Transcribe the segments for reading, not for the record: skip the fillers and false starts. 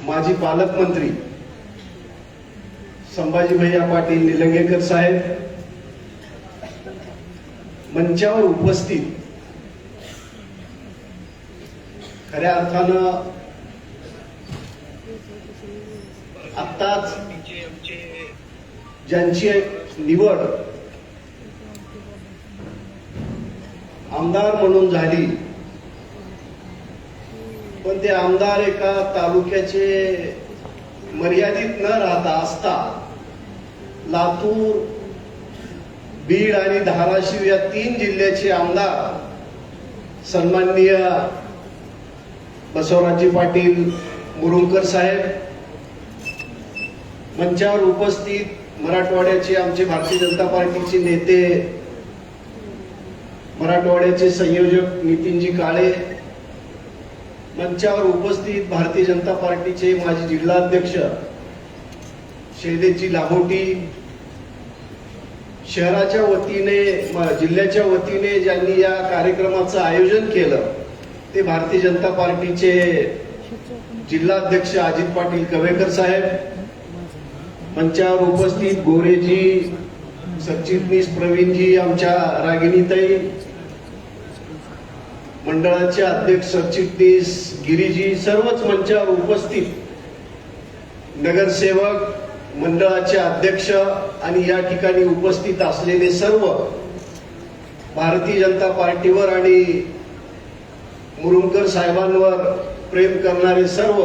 माजी पालकमंत्री संभाजी भैया पाटील निलंगेकर साहेब, मंचावर उपस्थित खऱ्या अर्थानं आत्ताच ज्यांची निवड आमदार म्हणून झाली, पण ते आमदार एका तालुक्याचे मर्यादित न राहता लातूर, बीड आणि धाराशिव या 3 जिल्ह्याचे आमदार सन्माननीय बसवराजजी पाटील मुरुमकर साहेब, मंचावर उपस्थित मराठवाड्याचे आमचे भारतीय जनता पार्टीचे नेते, मराठवाड्याचे संयोजक नितीनजी काळे, मंचावर उपस्थित भारतीय जनता पार्टीचे माजी जिल्हाध्यक्ष शैलेशजी लाहोटी, शहराच्या वतीने जिल्ह्याच्या वतीने ज्यांनी या कार्यक्रमाचं आयोजन केलं ते भारतीय जनता पार्टीचे जिल्हाध्यक्ष अजित पाटील कवेकर साहेब, मंचावर उपस्थित गोरेजी, सरचिटणीस प्रवीणजी, आमच्या रागिणीताई, मंडळाचे अध्यक्ष सरचिटणीस गिरीजी, सर्वच मंचावर उपस्थित नगरसेवक, मंडळाचे अध्यक्ष आणि या ठिकाणी उपस्थित असलेले सर्व भारतीय जनता पार्टीवर आणि मुरुमकर साहेबांवर प्रेम करणारे सर्व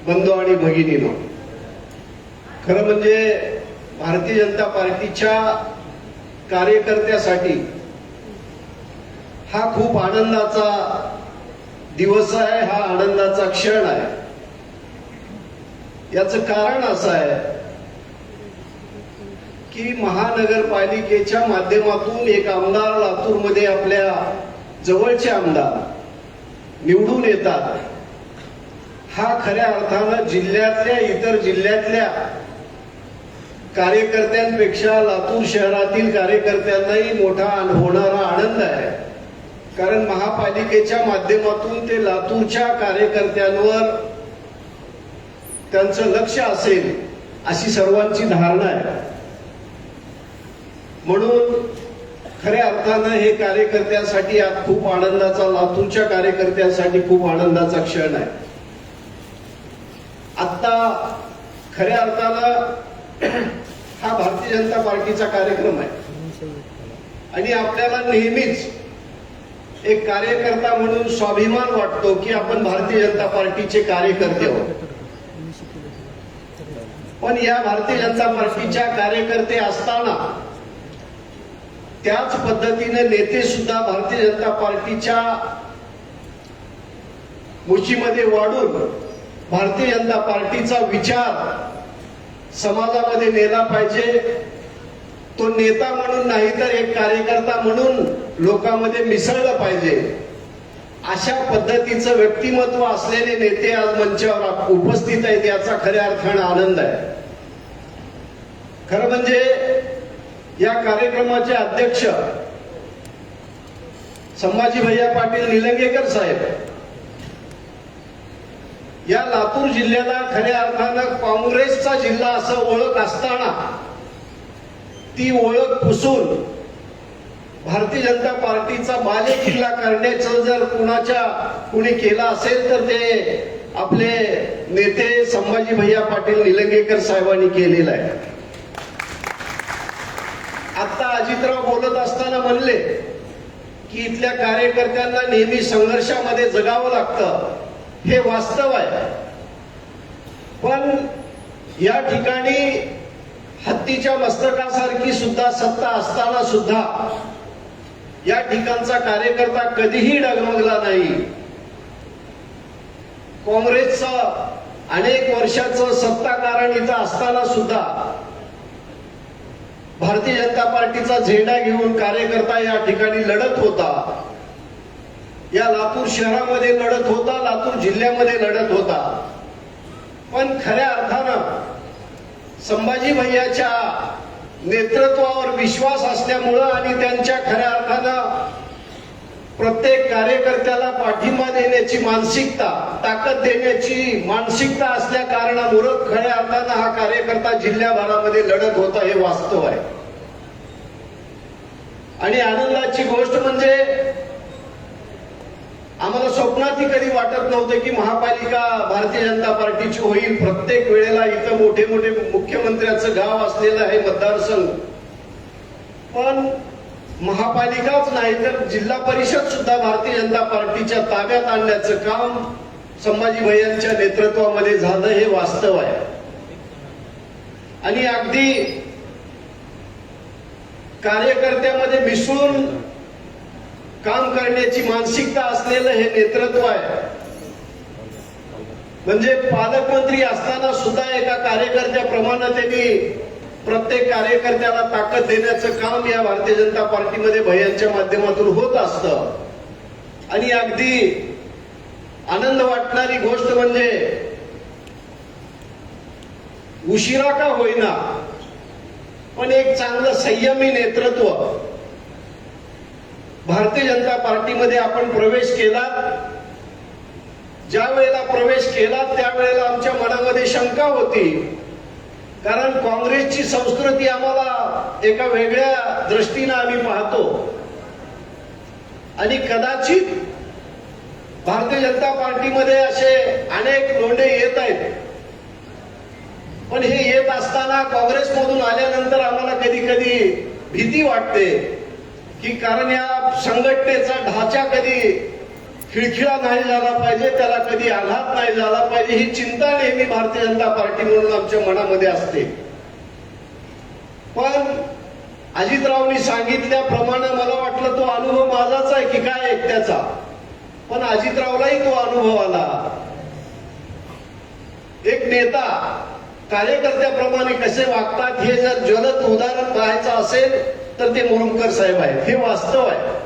बंधू आणि भगिनींनो, खरं म्हणजे भारतीय जनता पार्टीच्या कार्यकर्त्यासाठी हा खूप आनंदाचा दिवस आहे, हा आनंदाचा क्षण आहे। याचं कारण असं आहे की महानगरपालिकेच्या माध्यमातून एक आमदार लातूरमध्ये आपल्या जवळचे आमदार निवडून येतात, हा खऱ्या अर्थानं जिल्ह्यातल्या इतर जिल्ह्यातल्या कार्यकर्त्यांपेक्षा लातूर शहरातील कार्यकर्त्यांनाही मोठा होणारा आनंद आहे। कारण महापालिकेच्या माध्यमातून ते लातूरच्या कार्यकर्त्यांवर त्यांचं लक्ष असेल अशी सर्वांची धारणा आहे। म्हणून खऱ्या अर्थानं हे कार्यकर्त्यांसाठी आज खूप आनंदाचा, लातूरच्या कार्यकर्त्यांसाठी खूप आनंदाचा क्षण आहे। आता खऱ्या अर्थानं हा भारतीय जनता पार्टीचा कार्यक्रम आहे आणि आपल्याला नेहमीच एक कार्यकर्ता म्हणून स्वाभिमान वाटतो की आपण भारतीय जनता पार्टीचे कार्यकर्ते आहोत। पण या भारतीय जनता पार्टीच्या कार्यकर्ते असताना त्याच पद्धतीने नेते सुद्धा भारतीय जनता पार्टीच्या मुठीमध्ये वाढून भारतीय जनता पार्टीचा विचार समाजामध्ये नेला पाहिजे। तो नेता म्हणून नाही तर एक कार्यकर्ता म्हणून लोकांमध्ये मिसळलं पाहिजे, अशा पद्धतीचं व्यक्तिमत्व असलेले नेते आज मंचावर उपस्थित आहेत, याचा खऱ्या अर्थानं आनंद आहे। खरं म्हणजे या कार्यक्रमाचे अध्यक्ष संभाजी भैया पाटील निलंगेकर साहेब या लातूर जिल्ह्याला खऱ्या अर्थानं काँग्रेसचा जिल्हा असं ओळख असताना ती ओळख पुसून भारतीय जनता पार्टीचा बाले किल्ला करण्याचं जर कुणी केला असेल तर ते आपले नेते संभाजी भैया पाटील निलंगेकर साहेबांनी केलेलं आहे। आता अजितराव बोलत असताना म्हणले की इथल्या कार्यकर्त्यांना नेहमी संघर्षामध्ये जगावं लागतं, हे वास्तव आहे। पण या ठिकाणी हत्तीच्या मस्तकासारखी सुद्धा सत्ता असताना सुद्धा या ठिकाणचा कार्यकर्ता कधीही डगमगला नाही। काँग्रेसचं अनेक वर्षाचं सत्ताकारण इथं असताना सुद्धा भारतीय जनता पार्टीचा झेंडा घेऊन कार्यकर्ता या ठिकाणी लढत होता, या लातूर शहरामध्ये लढत होता, लातूर जिल्ह्यामध्ये लढत होता। पण खऱ्या अर्थानं संभाजी भैयाच्या नेतृत्वावर विश्वास असल्यामुळं आणि त्यांच्या खऱ्या अर्थानं प्रत्येक कार्यकर्त्याला पाठिंबा देण्याची मानसिकता, ताकद देण्याची मानसिकता असल्या कारणामुळे खऱ्या अर्थानं हा कार्यकर्ता जिल्ह्याभरामध्ये लढत होता हे वास्तव आहे. आणि आनंदाची गोष्ट म्हणजे आम्हाला स्वप्नातही कधी वाटत नव्हतं की महापालिका भारतीय जनता पार्टीची होईल. प्रत्येक वेळेला इथं मोठे मोठे मुख्यमंत्र्याचं गाव असलेलं आहे मतदारसंघ, पण महापालिकाच नाही तर जिल्हा परिषद सुद्धा भारतीय जनता पार्टीच्या ताब्यात आणण्याचं काम संभाजी भैयांच्या नेतृत्वामध्ये झालं हे वास्तव आहे. आणि अगदी कार्यकर्त्यामध्ये मिसळून काम करण्याची मानसिकता असलेलं हे नेतृत्व आहे. म्हणजे पालकमंत्री असताना सुद्धा एका कार्यकर्त्याप्रमाणे त्यांनी प्रत्येक कार्यकर्त्याला ताकद देण्याचं काम या भारतीय जनता पार्टीमध्ये भैयांच्या माध्यमातून होत असतं. आणि अगदी आनंद वाटणारी गोष्ट म्हणजे उशिरा का होईना पण एक चांगलं संयमी नेतृत्व भारतीय जनता पार्टीमध्ये आपण प्रवेश केला. ज्या वेळेला प्रवेश केला त्यावेळेला आमच्या मनामध्ये शंका होती, कारण काँग्रेसची संस्कृती आम्हाला एका वेगळ्या दृष्टीने आम्ही पाहतो आणि कदाचित भारतीय जनता पार्टीमध्ये असे अनेक लोंढे येत आहेत. पण हे येत असताना काँग्रेसमधून आल्यानंतर आम्हाला कधी कधी भीती वाटते की कारण या संघटनेचा ढाचा कधी खिळखिळा नाही झाला पाहिजे, त्याला कधी आघात नाही झाला पाहिजे, ही चिंता नेहमी भारतीय जनता पार्टी म्हणून आमच्या मनामध्ये असते. पण अजितरावांनी सांगितल्याप्रमाणे मला वाटलं तो अनुभव माझाच आहे की काय एकट्याचा, पण अजितरावलाही तो अनुभव आला. एक नेता कार्यकर्त्याप्रमाणे कसे वागतात हे जर ज्वलंत उदाहरण पाहायचं असेल तर ते मुरुमकर साहेब आहेत. हे वास्तव आहे.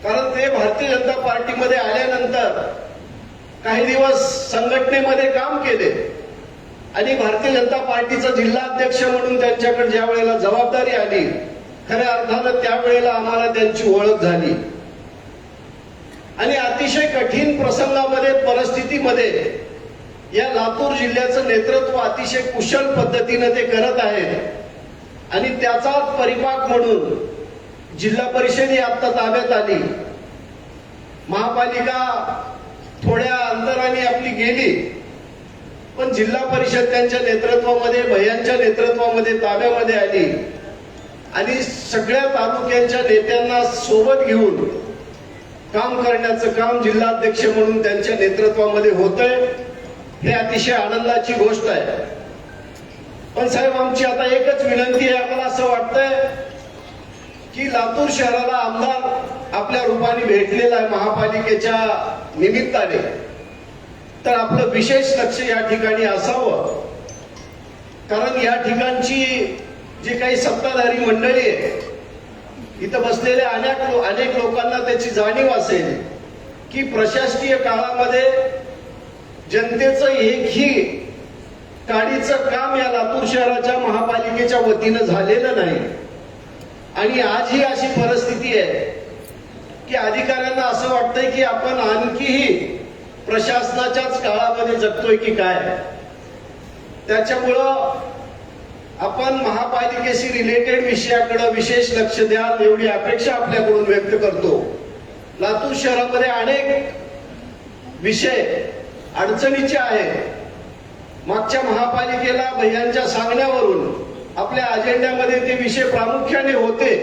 कारण ते भारतीय जनता पार्टीमध्ये आल्यानंतर काही दिवस संघटनेमध्ये काम केले आणि भारतीय जनता पार्टीचा जिल्हाध्यक्ष म्हणून त्यांच्याकडे ज्या वेळेला जबाबदारी आली, खऱ्या अर्थानं त्यावेळेला आम्हाला त्यांची ओळख झाली. आणि अतिशय कठीण प्रसंगामध्ये परिस्थितीमध्ये या लातूर जिल्ह्याचं नेतृत्व अतिशय कुशल पद्धतीने ते करत आहेत आणि त्याचाच परिपाक म्हणून जिल्हा परिषद ही आता ताब्यात आली. महापालिका थोड्या अंतराने आपली गेली, पण जिल्हा परिषद त्यांच्या नेतृत्वामध्ये भैयांच्या नेतृत्वामध्ये ताब्यामध्ये आली आणि सगळ्या तालुक्यांच्या नेत्यांना सोबत घेऊन काम करण्याचं काम जिल्हाध्यक्ष म्हणून त्यांच्या नेतृत्वामध्ये होतंय. हे अतिशय आनंदाची गोष्ट आहे. पण साहेब आमची आता एकच विनंती आहे, आम्हाला असं वाटतंय की लातूर शहराला आमदार आपल्या रूपाने भेटलेला आहे महापालिकेच्या निमित्ताने, तर आपलं विशेष लक्ष या ठिकाणी असावं. कारण या ठिकाणची जी काही सत्ताधारी मंडळी आहे, इथं बसलेल्या अनेक लोकांना त्याची जाणीव असेल की प्रशासकीय काळामध्ये जनतेचं एकही काडीचं काम या लातूर शहराच्या महापालिकेच्या वतीनं झालेलं नाही. आणि आजही अशी परिस्थिती आहे की अधिकाऱ्यांना असं वाटतंय की आपण आणखीही प्रशासनाच्याच काळामध्ये जगतोय की काय. त्याच्यामुळं आपण महापालिकेशी रिलेटेड विषयाकडे विशेष लक्ष द्याल एवढी अपेक्षा आपल्याकडून व्यक्त करतो. लातूर शहरामध्ये अनेक विषय अडचणीचे आहेत. मागच्या महापालिकेला भैयांच्या सांगण्यावरून आपल्या अजेंड्यामध्ये ते विषय प्रामुख्याने होते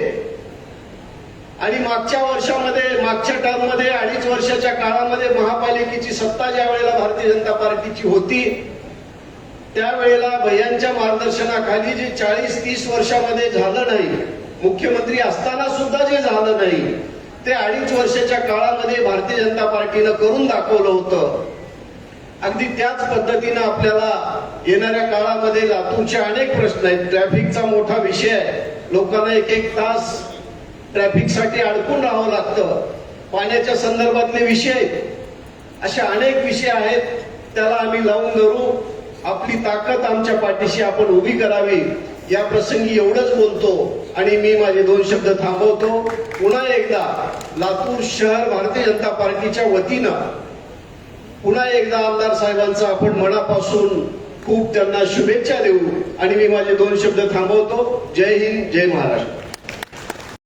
आणि मागच्या वर्षामध्ये मागच्या टर्ममध्ये 2.5 वर्षाच्या काळामध्ये महापालिकेची सत्ता ज्या वेळेला भारतीय जनता पार्टीची होती त्यावेळेला भैयांच्या मार्गदर्शनाखाली जे 40-30 वर्षामध्ये झालं नाही, मुख्यमंत्री असताना सुद्धा जे झालं नाही ते 2.5 वर्षाच्या काळामध्ये भारतीय जनता पार्टीनं करून दाखवलं होतं. अगदी त्याच पद्धतीनं आपल्याला येणाऱ्या काळामध्ये लातूरचे अनेक प्रश्न आहेत. ट्रॅफिकचा मोठा विषय आहे. लोकांना 1-1 तास ट्रॅफिकसाठी अडकून राहावं लागतं. पाण्याच्या संदर्भातले विषय, असे अनेक विषय आहेत. त्याला आम्ही लावून धरू, आपली ताकद आमच्या पाठीशी आपण उभी करावी. या प्रसंगी एवढंच बोलतो आणि मी माझे 2 शब्द थांबवतो. पुन्हा एकदा लातूर शहर भारतीय जनता पार्टीच्या वतीनं पुन्हा एकदा आमदार साहेबांचा आपण मनापासून खूप त्यांना शुभेच्छा देऊ आणि मी माझे 2 शब्द थांबवतो. जय हिंद, जय महाराष्ट्र.